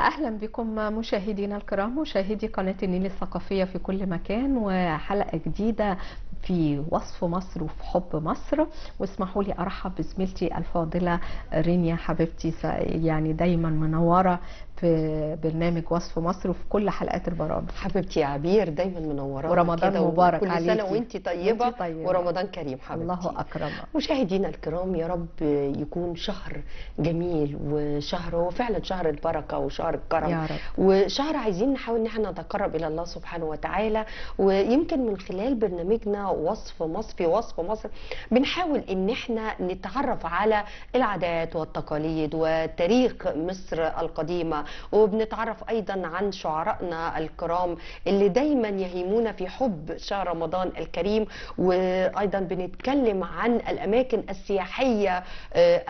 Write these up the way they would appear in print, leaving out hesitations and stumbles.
أهلا بكم مشاهدينا الكرام، مشاهدي قناة النيل الثقافية في كل مكان، وحلقة جديدة في وصف مصر وفي حب مصر. واسمحوا لي أرحب بزميلتي الفاضلة رينيا حبيبتي، يعني دايما منورة في برنامج وصف مصر وفي كل حلقات البرامج. حبيبتي يا عبير، دايما منورانا ورمضان كده، مبارك وكل سنه عليكي. وانت طيبه. طيبة. ورمضان كريم حبيبتي. الله أكرم. مشاهدينا الكرام، يا رب يكون شهر جميل، وشهر هو فعلا شهر البركه وشهر الكرم، يا رب. وشهر عايزين نحاول ان احنا نتقرب الى الله سبحانه وتعالى. ويمكن من خلال برنامجنا وصف مصر، في وصف مصر بنحاول ان احنا نتعرف على العادات والتقاليد وتاريخ مصر القديمه، وبنتعرف ايضا عن شعرائنا الكرام اللي دايما يهيمون في حب شهر رمضان الكريم. وايضا بنتكلم عن الاماكن السياحيه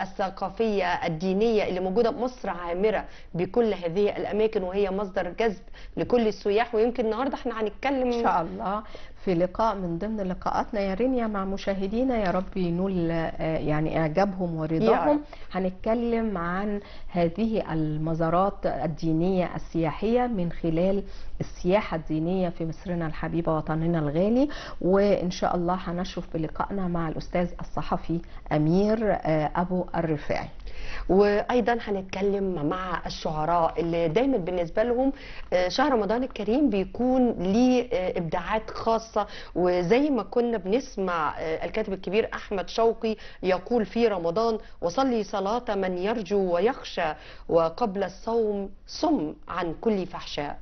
الثقافيه الدينيه اللي موجوده. مصر عامره بكل هذه الاماكن، وهي مصدر جذب لكل السياح. ويمكن النهارده احنا هنتكلم إن شاء الله في لقاء من ضمن لقاءاتنا يا رينيا مع مشاهدينا، يا رب ينول يعني إعجابهم ورضاهم. هنتكلم عن هذه المزارات الدينية السياحية من خلال السياحة الدينية في مصرنا الحبيبة وطننا الغالي. وإن شاء الله هنشرف بلقائنا مع الأستاذ الصحفي أمير أبو الرفاعي. وايضا هنتكلم مع الشعراء اللي دايما بالنسبه لهم شهر رمضان الكريم بيكون ليه ابداعات خاصه. وزي ما كنا بنسمع الكاتب الكبير احمد شوقي يقول في رمضان: وصلي صلاه من يرجو ويخشى، وقبل الصوم صم عن كل فحشاء.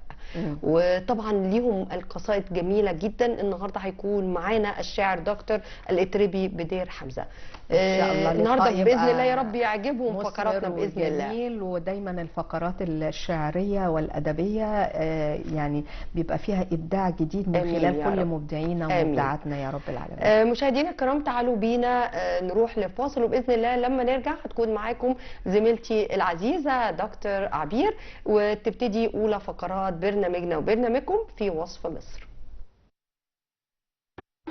وطبعا ليهم القصائد جميله جدا. النهارده هيكون معانا الشاعر دكتور الاتربي بدير حمزه. إن شاء الله النهارده باذن الله يا رب يعجبهم فقراتنا باذن الله. ودايما الفقرات الشعريه والادبيه يعني بيبقى فيها ابداع جديد من خلال كل مبدعينا ومبدعاتنا يا رب العالمين. مشاهدينا الكرام، تعالوا بينا نروح لفاصل، وباذن الله لما نرجع هتكون معاكم زميلتي العزيزه دكتور عبير، وتبتدي اولى فقرات برنامجنا وبرنامجكم في وصف مصر.